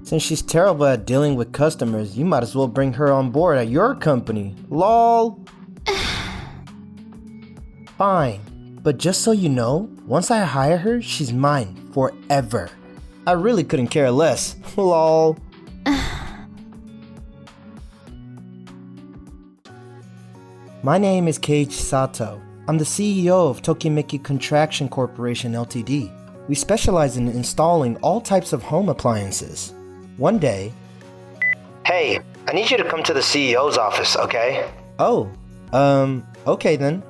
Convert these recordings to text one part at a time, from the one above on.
Since she's terrible at dealing with customers, you might as well bring her on board at your company. LOL. Fine, but just so you know, once I hire her, she's mine forever. I really couldn't care less. LOL. My name is Keiichi Sato. I'm the CEO of Tokimeki Contraction Corporation Ltd. We specialize in installing all types of home appliances. One day... Hey, I need you to come to the CEO's office, okay? Oh, okay then.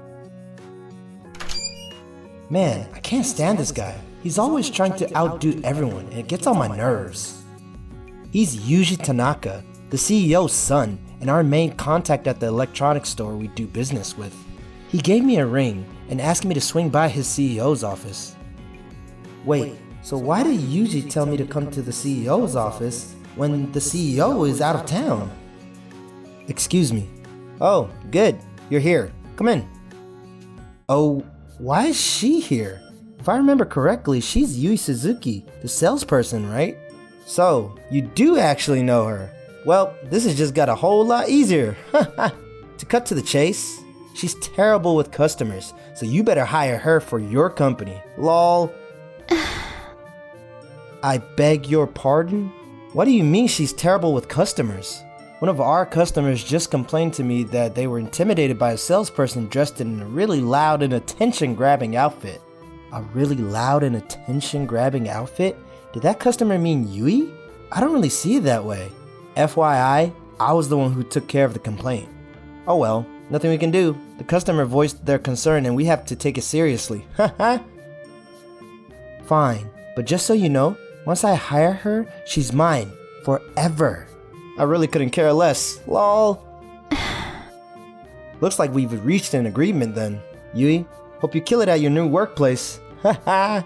Man, I can't stand this guy. He's always trying to outdo everyone and it gets on my nerves. He's Yuji Tanaka, the CEO's son, and our main contact at the electronics store we do business with. He gave me a ring and asked me to swing by his CEO's office. Wait, so why did Yuji tell me to come to the CEO's office when the CEO is out of town? Excuse me. Oh, good. You're here. Come in. Oh, why is she here? If I remember correctly, she's Yui Suzuki, the salesperson, right? So, you do actually know her. Well, this has just got a whole lot easier. To cut to the chase, she's terrible with customers, so you better hire her for your company. LOL. I beg your pardon? What do you mean she's terrible with customers? One of our customers just complained to me that they were intimidated by a salesperson dressed in a really loud and attention-grabbing outfit. A really loud and attention-grabbing outfit? Did that customer mean Yui? I don't really see it that way. FYI, I was the one who took care of the complaint. Oh well, nothing we can do. The customer voiced their concern and we have to take it seriously. Haha. Fine, but just so you know, once I hire her, she's mine forever. I really couldn't care less. LOL. Looks like we've reached an agreement then. Yui, hope you kill it at your new workplace. Haha.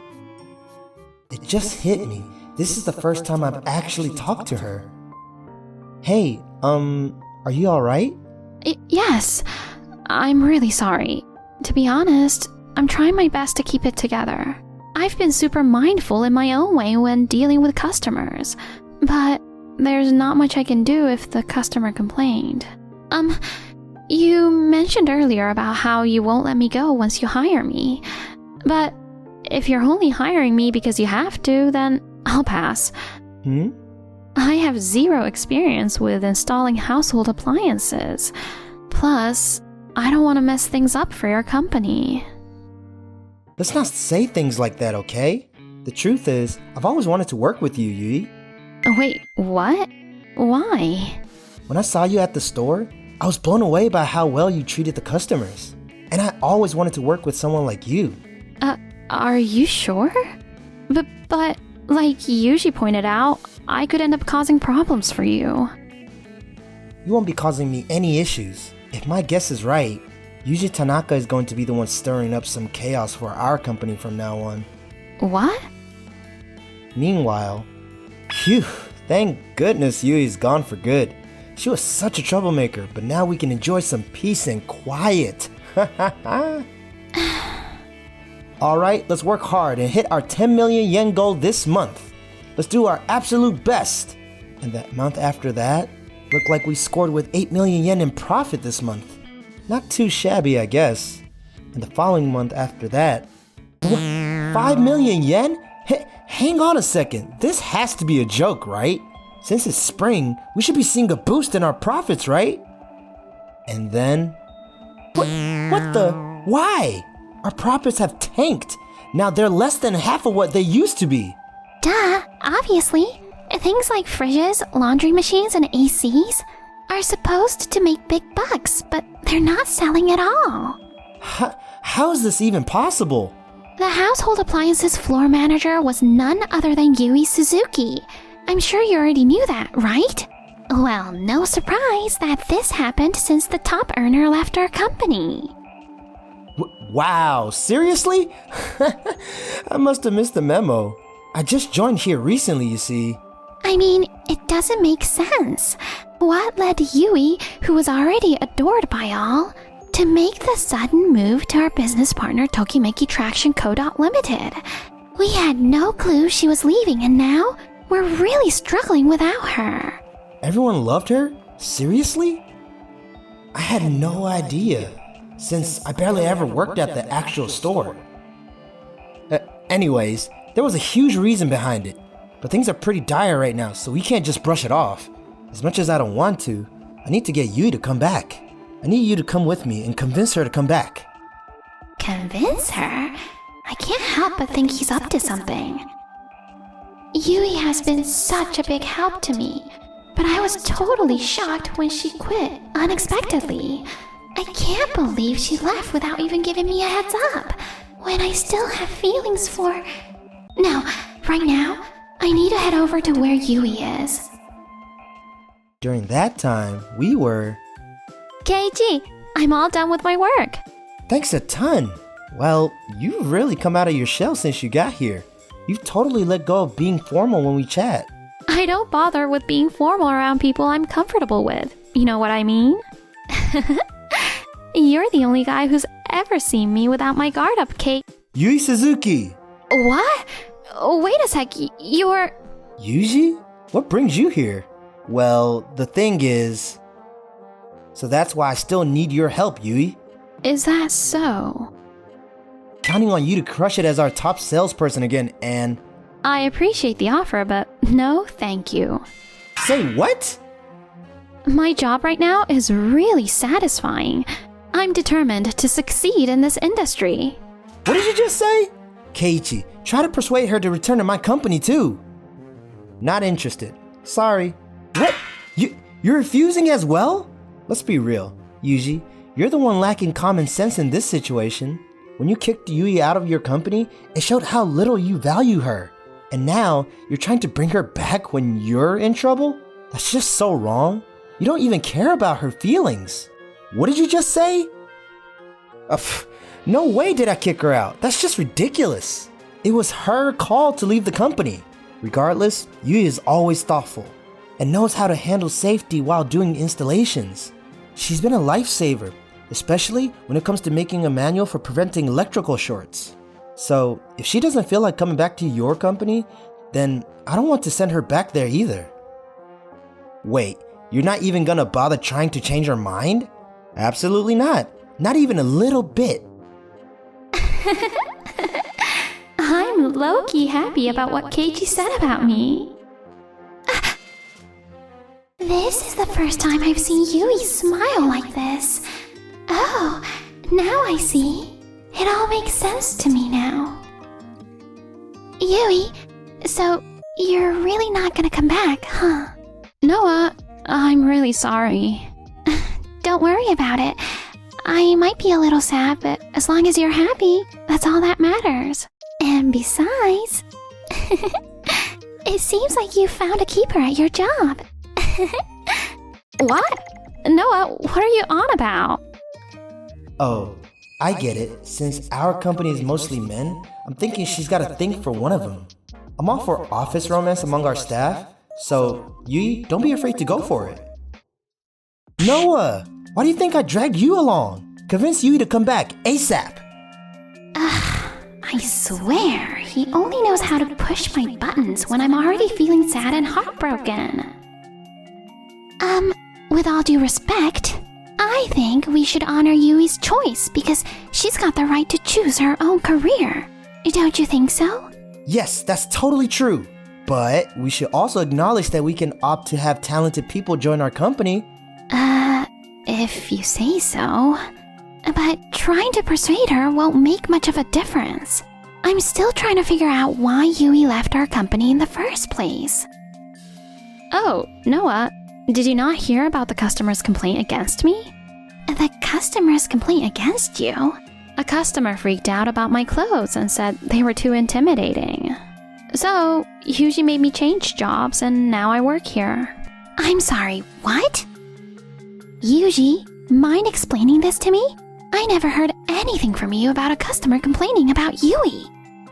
It just hit me. This is the first time I've actually talked to her. Hey, are you alright? Yes, I'm really sorry. To be honest, I'm trying my best to keep it together. I've been super mindful in my own way when dealing with customers, but there's not much I can do if the customer complained. You mentioned earlier about how you won't let me go once you hire me, but if you're only hiring me because you have to, then I'll pass. I have zero experience with installing household appliances. Plus, I don't want to mess things up for your company. Let's not say things like that, okay? The truth is, I've always wanted to work with you, Yui. Wait, what? Why? When I saw you at the store, I was blown away by how well you treated the customers. And I always wanted to work with someone like you. Are you sure? But like Yuji pointed out, I could end up causing problems for you. You won't be causing me any issues. If my guess is right, Yuji Tanaka is going to be the one stirring up some chaos for our company from now on. What? Meanwhile, phew, thank goodness Yui's gone for good. She was such a troublemaker, but now we can enjoy some peace and quiet. Alright, let's work hard and hit our 10 million yen goal this month. Let's do our absolute best. And that month after that, looked like we scored with 8 million yen in profit this month. Not too shabby, I guess. And the following month after that, 5 million yen? Hang on a second, this has to be a joke, right? Since it's spring, we should be seeing a boost in our profits, right? And then... What the... Why? Our profits have tanked. Now they're less than half of what they used to be. Duh, obviously. Things like fridges, laundry machines, and ACs are supposed to make big bucks, but they're not selling at all. How is this even possible? The household appliances floor manager was none other than Yui Suzuki. I'm sure you already knew that, right? Well, no surprise that this happened since the top earner left our company. Wow, seriously? I must have missed the memo. I just joined here recently, you see. I mean, it doesn't make sense. What led Yui, who was already adored by all, to make the sudden move to our business partner Tokimeki Traction Co. Limited? We had no clue she was leaving, and now We're really struggling without her. Everyone loved her? Seriously? I had no idea, since I barely ever worked at the actual store. Anyways, there was a huge reason behind it, but things are pretty dire right now, so we can't just brush it off. As much as I don't want to, I need to get Yui to come back. I need you to come with me and convince her to come back. Convince her? I can't help but think he's up to something. Yui has been such a big help to me, but I was totally shocked when she quit unexpectedly. I can't believe she left without even giving me a heads up, when I still have feelings for... No, right now, I need to head over to where Yui is. During that time, we were... Keiichi, I'm all done with my work. Thanks a ton. Well, you've really come out of your shell since you got here. You've totally let go of being formal when we chat. I don't bother with being formal around people I'm comfortable with. You know what I mean? You're the only guy who's ever seen me without my guard up, Kate. Yui Suzuki! What? Wait a sec, you're... Yuji? What brings you here? Well, the thing is... So that's why I still need your help, Yui. Is that so? Counting on you to crush it as our top salesperson again, and... I appreciate the offer, but no thank you. Say what? My job right now is really satisfying. I'm determined to succeed in this industry. What did you just say? Keiichi, try to persuade her to return to my company too. Not interested. Sorry. What? You're refusing as well? Let's be real. Yuji, you're the one lacking common sense in this situation. When you kicked Yui out of your company, it showed how little you value her. And now, you're trying to bring her back when you're in trouble? That's just so wrong. You don't even care about her feelings. What did you just say? No way did I kick her out. That's just ridiculous. It was her call to leave the company. Regardless, Yui is always thoughtful and knows how to handle safety while doing installations. She's been a lifesaver, especially when it comes to making a manual for preventing electrical shorts. So, if she doesn't feel like coming back to your company, then I don't want to send her back there either. Wait, you're not even gonna bother trying to change her mind? Absolutely not. Not even a little bit. I'm low-key happy about what Keiichi said about me. This is the first time I've seen Yui smile like this. Oh, now I see. It all makes sense to me now. Yui, so you're really not gonna come back, huh? Noah, I'm really sorry. Don't worry about it. I might be a little sad, but as long as you're happy, that's all that matters. And besides, it seems like you found a keeper at your job. What? Noah, what are you on about? Oh, I get it. Since our company is mostly men, I'm thinking she's got a thing for one of them. I'm all for office romance among our staff, so Yui, don't be afraid to go for it. Noah, why do you think I dragged you along? Convince Yui to come back ASAP. I swear, he only knows how to push my buttons when I'm already feeling sad and heartbroken. With all due respect, I think we should honor Yui's choice because she's got the right to choose her own career. Don't you think so? Yes, that's totally true. But we should also acknowledge that we can opt to have talented people join our company. If you say so. But trying to persuade her won't make much of a difference. I'm still trying to figure out why Yui left our company in the first place. Oh, Noah, did you not hear about the customer's complaint against me? The customer's complaint against you? A customer freaked out about my clothes and said they were too intimidating. So, Yuji made me change jobs and now I work here. I'm sorry, what? Yuji, mind explaining this to me? I never heard anything from you about a customer complaining about Yui.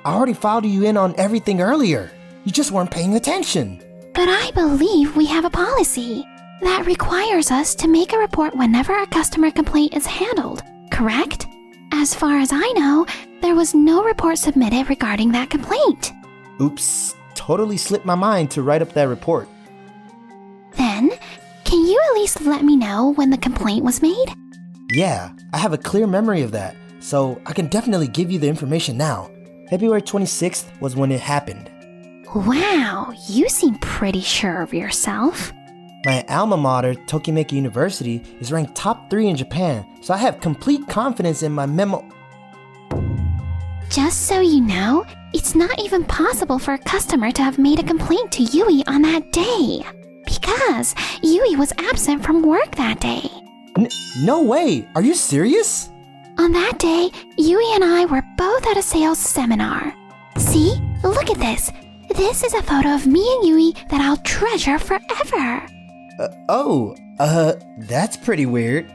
I already filed you in on everything earlier. You just weren't paying attention. But I believe we have a policy that requires us to make a report whenever a customer complaint is handled, correct? As far as I know, there was no report submitted regarding that complaint. Oops, totally slipped my mind to write up that report. Then, can you at least let me know when the complaint was made? Yeah, I have a clear memory of that, so I can definitely give you the information now. February 26th was when it happened. Wow, you seem pretty sure of yourself. My alma mater, Tokimeki University, is ranked top 3 in Japan, so I have complete confidence in my memo. Just so you know, it's not even possible for a customer to have made a complaint to Yui on that day, because Yui was absent from work that day. No way! Are you serious? On that day, Yui and I were both at a sales seminar. See? Look at this. This is a photo of me and Yui that I'll treasure forever. That's pretty weird.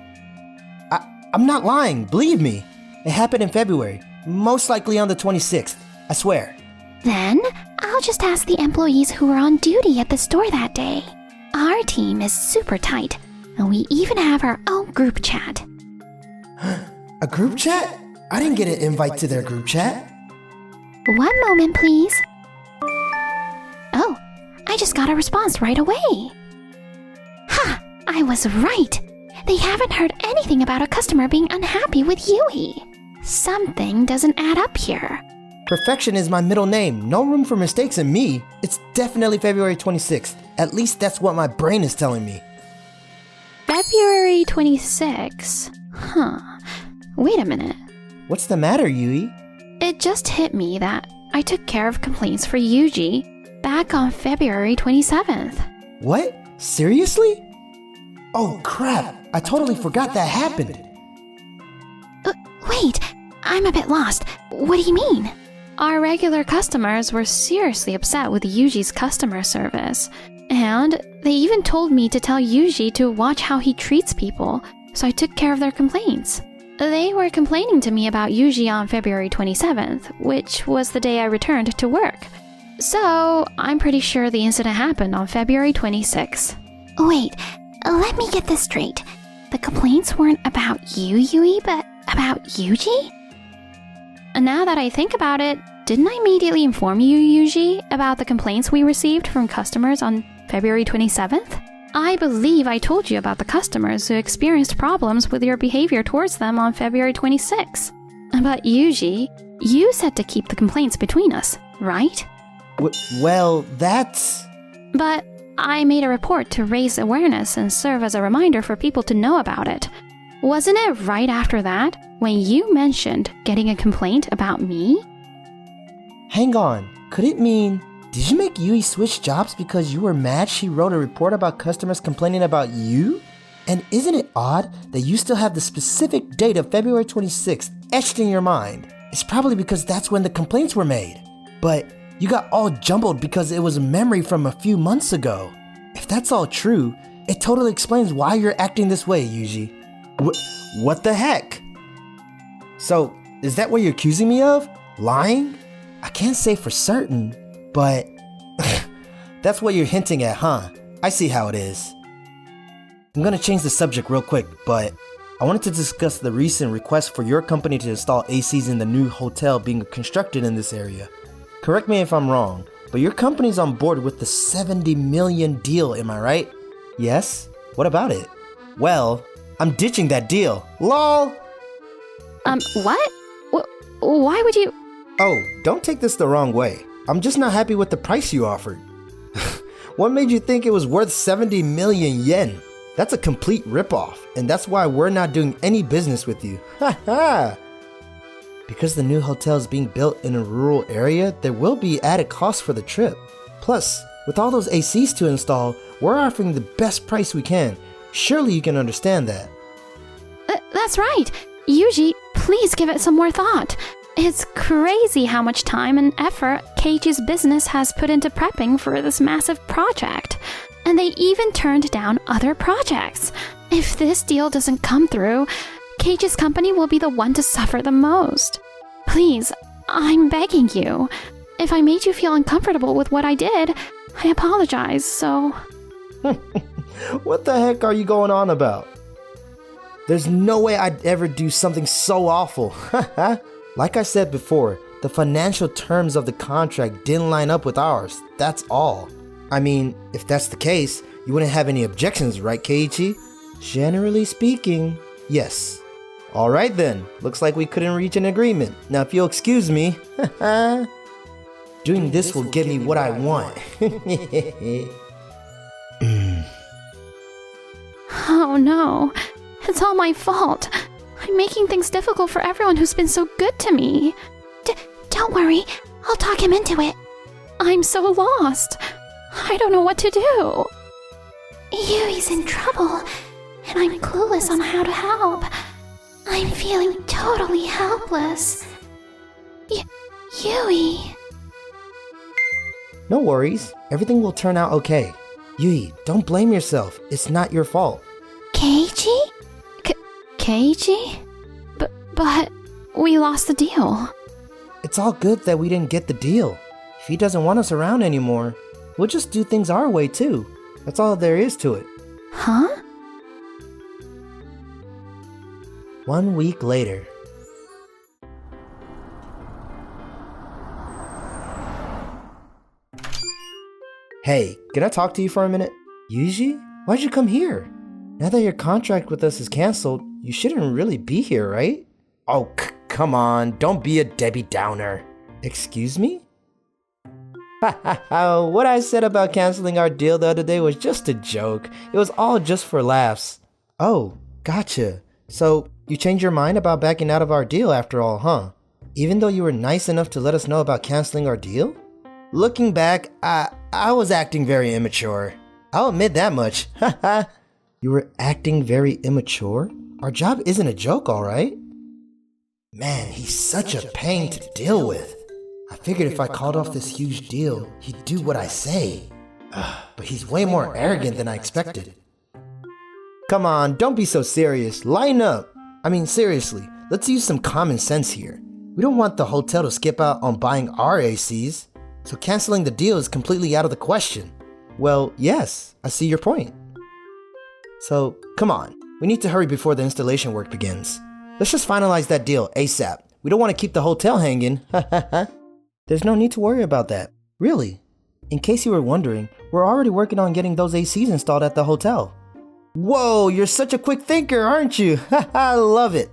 I'm not lying, believe me. It happened in February, most likely on the 26th, I swear. Then, I'll just ask the employees who were on duty at the store that day. Our team is super tight, and we even have our own group chat. A group chat? I didn't get an invite to their group chat. One moment, please. Oh, I just got a response right away. Ha! I was right. They haven't heard anything about a customer being unhappy with Yui. Something doesn't add up here. Perfection is my middle name. No room for mistakes in me. It's definitely February 26th. At least that's what my brain is telling me. February 26. Wait a minute. What's the matter, Yui? It just hit me that I took care of complaints for Yuji back on February 27th. What? Seriously? Oh crap, I totally forgot that happened. Wait, I'm a bit lost. What do you mean? Our regular customers were seriously upset with Yuji's customer service, and they even told me to tell Yuji to watch how he treats people, so I took care of their complaints. They were complaining to me about Yuji on February 27th, which was the day I returned to work. So, I'm pretty sure the incident happened on February 26th. Wait, let me get this straight. The complaints weren't about you, Yui, but about Yuji? And now that I think about it, didn't I immediately inform you, Yuji, about the complaints we received from customers on February 27th? I believe I told you about the customers who experienced problems with your behavior towards them on February 26th. But Yuji, you said to keep the complaints between us, right? Well, that's... But I made a report to raise awareness and serve as a reminder for people to know about it. Wasn't it right after that when you mentioned getting a complaint about me? Hang on, could it mean... Did you make Yui switch jobs because you were mad she wrote a report about customers complaining about you? And isn't it odd that you still have the specific date of February 26th etched in your mind? It's probably because that's when the complaints were made. But you got all jumbled because it was a memory from a few months ago. If that's all true, it totally explains why you're acting this way, Yuji. What the heck? So, is that what you're accusing me of? Lying? I can't say for certain. But that's what you're hinting at, huh? I see how it is. I'm gonna change the subject real quick, but I wanted to discuss the recent request for your company to install ACs in the new hotel being constructed in this area. Correct me if I'm wrong, but your company's on board with the 70 million deal, am I right? Yes? What about it? Well, I'm ditching that deal. LOL! What? Why would you... Oh, don't take this the wrong way. I'm just not happy with the price you offered. What made you think it was worth 70 million yen? That's a complete ripoff, and that's why we're not doing any business with you. Ha! Because the new hotel is being built in a rural area, there will be added costs for the trip. Plus, with all those ACs to install, we're offering the best price we can. Surely you can understand that. That's right. Yuji, please give it some more thought. It's crazy how much time and effort Keiichi's business has put into prepping for this massive project. And they even turned down other projects. If this deal doesn't come through, Keiichi's company will be the one to suffer the most. Please, I'm begging you. If I made you feel uncomfortable with what I did, I apologize, so... What the heck are you going on about? There's no way I'd ever do something so awful. Like I said before, The financial terms of the contract didn't line up with ours, that's all. I mean, if that's the case, you wouldn't have any objections, right, Keiichi? Generally speaking, yes. Alright then, looks like we couldn't reach an agreement. Now if you'll excuse me, doing this will get me what I want. Oh no, it's all my fault. I'm making things difficult for everyone who's been so good to me. Don't worry, I'll talk him into it. I'm so lost. I don't know what to do. Yui's in trouble, and I'm clueless on how to help. I'm feeling totally helpless. Yui. No worries, everything will turn out okay. Yui, don't blame yourself, it's not your fault. Keiichi? Keiichi? But we lost the deal. It's all good that we didn't get the deal. If he doesn't want us around anymore, we'll just do things our way too. That's all there is to it. Huh? 1 week later. Hey, can I talk to you for a minute? Yuji? Why'd you come here? Now that your contract with us is canceled, you shouldn't really be here, right? Oh, come on, don't be a Debbie Downer. Excuse me? What I said about canceling our deal the other day was just a joke. It was all just for laughs. Oh, gotcha. So, you changed your mind about backing out of our deal after all, huh? Even though you were nice enough to let us know about canceling our deal? Looking back, I was acting very immature. I'll admit that much. You were acting very immature? Our job isn't a joke, alright? Man, he's such a pain to deal with. I figured if I called off this huge deal, he'd do what I say. But he's way more arrogant than I expected. Come on, don't be so serious. Line up. I mean, seriously, let's use some common sense here. We don't want the hotel to skip out on buying our ACs, so canceling the deal is completely out of the question. Well, yes, I see your point. So, come on, we need to hurry before the installation work begins. Let's just finalize that deal ASAP. We don't want to keep the hotel hanging. There's no need to worry about that. Really. In case you were wondering, we're already working on getting those ACs installed at the hotel. Whoa, you're such a quick thinker, aren't you? I love it.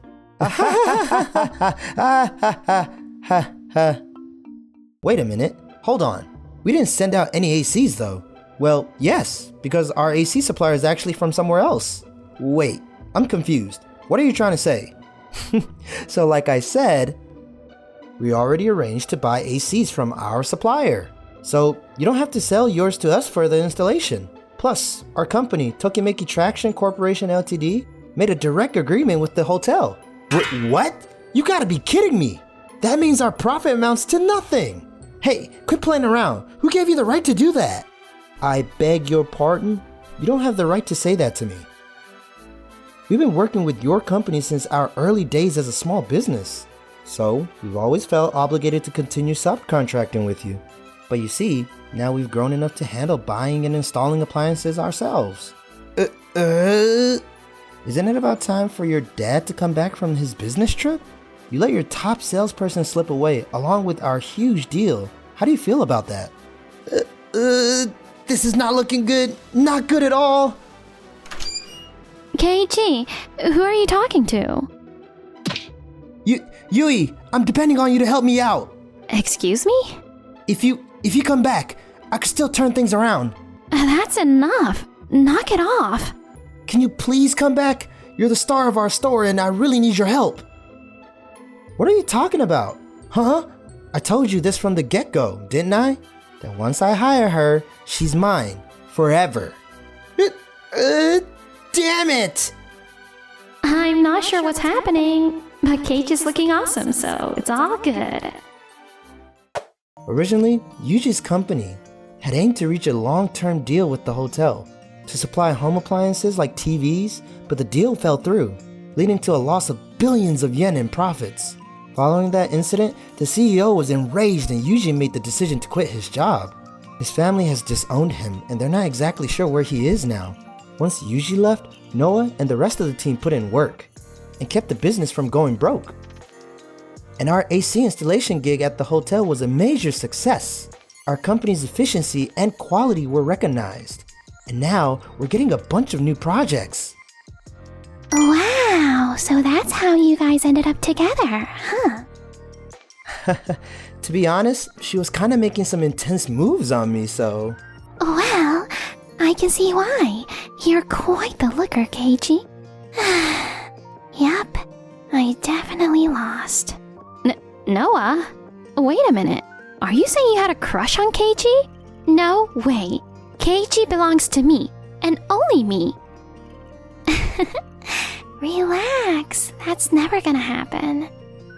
Wait a minute, hold on. We didn't send out any ACs though. Well, yes, because our AC supplier is actually from somewhere else. Wait, I'm confused. What are you trying to say? So like I said, we already arranged to buy ACs from our supplier. So you don't have to sell yours to us for the installation. Plus, our company, Tokimeki Traction Corporation Ltd, made a direct agreement with the hotel. What? You gotta be kidding me! That means our profit amounts to nothing! Hey, quit playing around. Who gave you the right to do that? I beg your pardon? You don't have the right to say that to me. We've been working with your company since our early days as a small business. So, we've always felt obligated to continue subcontracting with you. But you see, now we've grown enough to handle buying and installing appliances ourselves. Isn't it about time for your dad to come back from his business trip? You let your top salesperson slip away along with our huge deal. How do you feel about that? This is not looking good. Not good at all. Keiichi, who are you talking to? Yui, I'm depending on you to help me out. Excuse me? If you come back, I could still turn things around. That's enough. Knock it off. Can you please come back? You're the star of our store and I really need your help. What are you talking about? Huh? I told you this from the get-go, didn't I? That once I hire her, she's mine. Forever. Damn it! I'm not sure what's happening, but Keiichi's looking awesome, so it's all good. Originally, Yuji's company had aimed to reach a long-term deal with the hotel to supply home appliances like TVs, but the deal fell through, leading to a loss of billions of yen in profits. Following that incident, the CEO was enraged and Yuji made the decision to quit his job. His family has disowned him and they're not exactly sure where he is now. Once Yuji left, Noah and the rest of the team put in work and kept the business from going broke. And our AC installation gig at the hotel was a major success. Our company's efficiency and quality were recognized. And now we're getting a bunch of new projects. Wow, so that's how you guys ended up together, huh? To be honest, she was kinda making some intense moves on me, so... Well, I can see why. You're quite the looker, Keiji. Yup, I definitely lost. Noah? Wait a minute. Are you saying you had a crush on Keiji? No way. Keiji belongs to me, and only me. Relax, that's never gonna happen.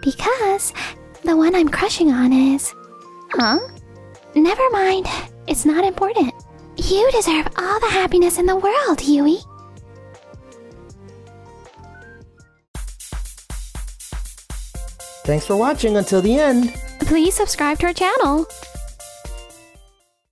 Because the one I'm crushing on is... Huh? Never mind, it's not important. You deserve all the happiness in the world, Yui. Thanks for watching until the end. Please subscribe to our channel.